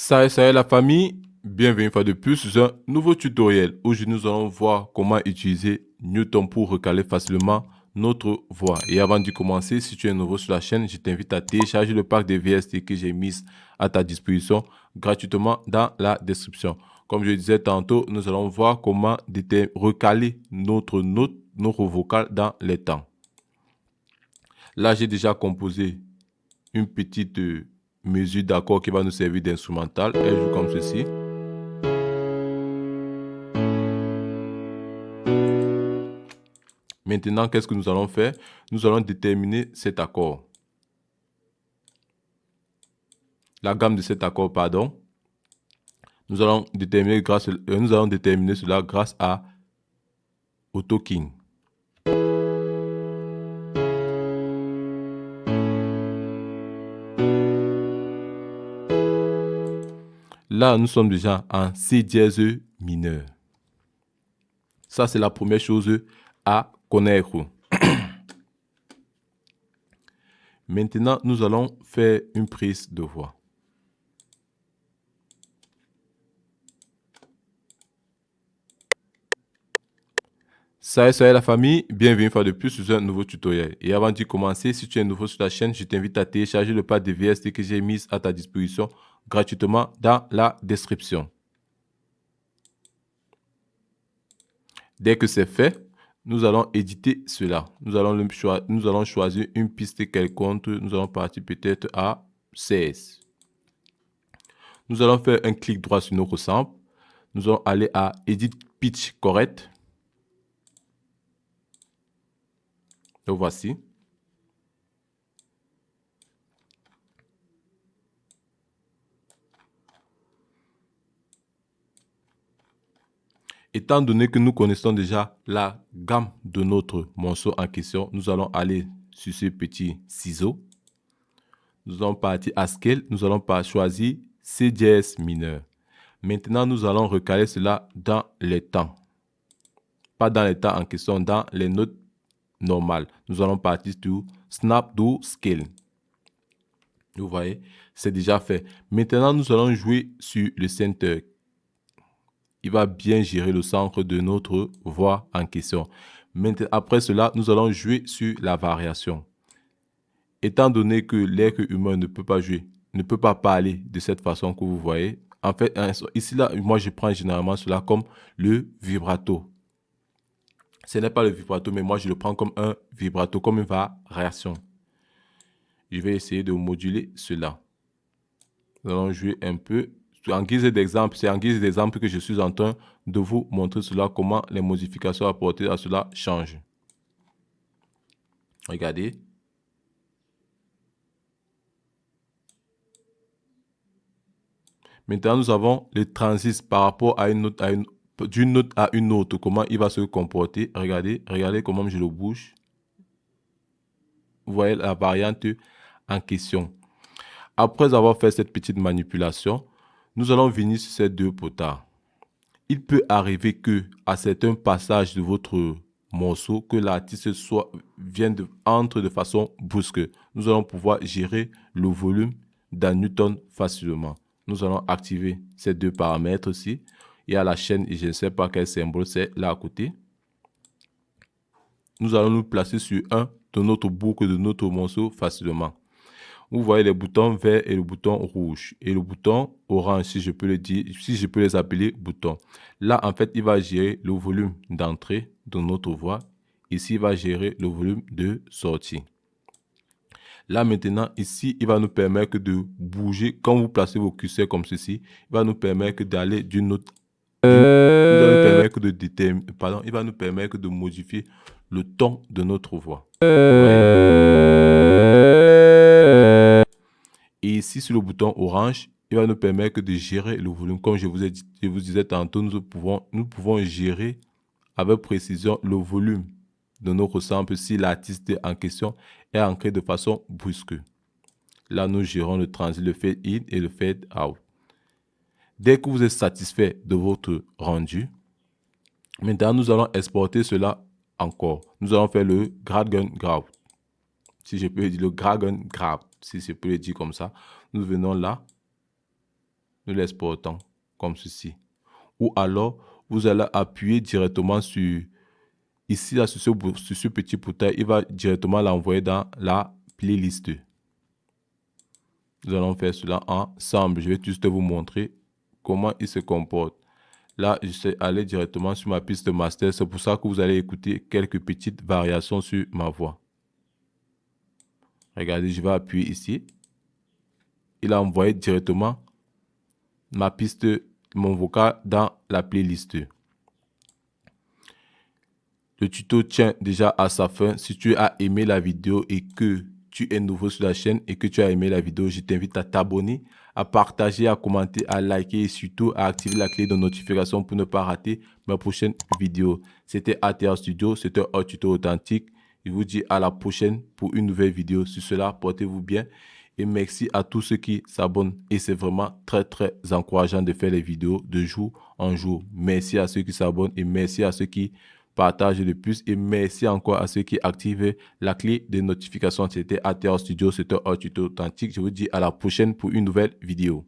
Salut la famille, bienvenue une fois de plus sur un nouveau tutoriel. Aujourd'hui nous allons voir comment utiliser Newton pour recaler facilement notre voix. Et avant de commencer, si tu es nouveau sur la chaîne, je t'invite à télécharger le pack de VST que j'ai mis à ta disposition gratuitement dans la description. Comme je disais tantôt, nous allons voir comment recaler notre note, notre vocal dans les temps. Là, j'ai déjà composé une petite mesure d'accord qui va nous servir d'instrumental. Elle joue comme ceci. Maintenant, qu'est-ce que nous allons faire? Nous allons déterminer cet accord. La gamme de cet accord, pardon. Nous allons déterminer cela grâce à AutoKing. Là, nous sommes déjà en C dièse mineur. Ça, c'est la première chose à connaître. Maintenant, nous allons faire une prise de voix. Salut la famille, bienvenue une fois de plus sur un nouveau tutoriel. Et avant de commencer, si tu es nouveau sur la chaîne, je t'invite à télécharger le pack de VST que j'ai mis à ta disposition gratuitement dans la description. Dès que c'est fait, nous allons éditer cela. Nous allons choisir une piste quelconque. Nous allons partir peut-être à 16. Nous allons faire un clic droit sur notre sample. Nous allons aller à Edit Pitch Correct. Le voici. Étant donné que nous connaissons déjà la gamme de notre morceau en question, nous allons aller sur ce petit ciseau. Nous allons partir à Scale. Nous allons choisir C dièse mineur. Maintenant, nous allons recaler cela dans les temps. Pas dans les temps en question, dans les notes normales. Nous allons partir sur Snap to Scale. Vous voyez, c'est déjà fait. Maintenant, nous allons jouer sur le center. Il va bien gérer le centre de notre voix en question. Maintenant, après cela, nous allons jouer sur la variation. Étant donné que l'être humain ne peut pas jouer, ne peut pas parler de cette façon que vous voyez, en fait, ici, là, moi, je prends généralement cela comme le vibrato. Ce n'est pas le vibrato, mais moi, je le prends comme un vibrato, comme une variation. Je vais essayer de moduler cela. Nous allons jouer un peu. En guise d'exemple, c'est en guise d'exemple que je suis en train de vous montrer cela, comment les modifications apportées à cela changent. Regardez. Maintenant, nous avons le transit par rapport à une note, d'une note à une autre. Comment il va se comporter. Regardez comment je le bouge. Vous voyez la variante en question. Après avoir fait cette petite manipulation, nous allons venir sur ces deux potards. Il peut arriver que à certains passages de votre morceau, que l'artiste entre de façon brusque. Nous allons pouvoir gérer le volume dans Newton facilement. Nous allons activer ces deux paramètres aussi. Il y a la chaîne et je ne sais pas quel symbole c'est là à côté. Nous allons nous placer sur un de notre boucle de notre morceau facilement. Vous voyez les boutons vert et le bouton rouge. Et le bouton orange, si je peux le dire, si je peux les appeler boutons. Là, en fait, il va gérer le volume d'entrée de notre voix. Ici, il va gérer le volume de sortie. Là, maintenant, ici, il va nous permettre de bouger. Quand vous placez vos curseurs comme ceci, il va nous permettre d'aller d'une note. Il va nous permettre de il va nous permettre de modifier le ton de notre voix. Et ici, sur le bouton orange, il va nous permettre de gérer le volume. Comme je vous disais tantôt, nous pouvons gérer avec précision le volume de notre sample si l'artiste en question est ancré de façon brusque. Là, nous gérons le transit, le fade in et le fade out. Dès que vous êtes satisfait de votre rendu, maintenant, nous allons exporter cela encore. Nous allons faire le drag and grab. Si je peux dire le drag and grab, si je peux le dire comme ça. Nous venons là. nous l'exportons comme ceci. Ou alors, vous allez appuyer directement sur, ici, là, sur ce petit bouton, il va directement l'envoyer dans la playlist. Nous allons faire cela ensemble. Je vais juste vous montrer comment il se comporte. Là, je suis allé directement sur ma piste master. C'est pour ça que vous allez écouter quelques petites variations sur ma voix. Regardez, je vais appuyer ici. Il a envoyé directement ma piste, mon vocal dans la playlist. Le tuto tient déjà à sa fin. Si tu as aimé la vidéo et que tu es nouveau sur la chaîne et que tu as aimé la vidéo, je t'invite à t'abonner, à partager, à commenter, à liker et surtout à activer la clé de notification pour ne pas rater mes prochaines vidéos. C'était ATR Studio, c'était un tuto authentique. Je vous dis à la prochaine pour une nouvelle vidéo. Sur cela, portez-vous bien et merci à tous ceux qui s'abonnent. Et c'est vraiment très encourageant de faire les vidéos de jour en jour. Merci à ceux qui s'abonnent et merci à ceux qui partagez le plus et merci encore à ceux qui activent la clé de notification. C'était ATR Studio, c'était un tuto authentique. Je vous dis à la prochaine pour une nouvelle vidéo.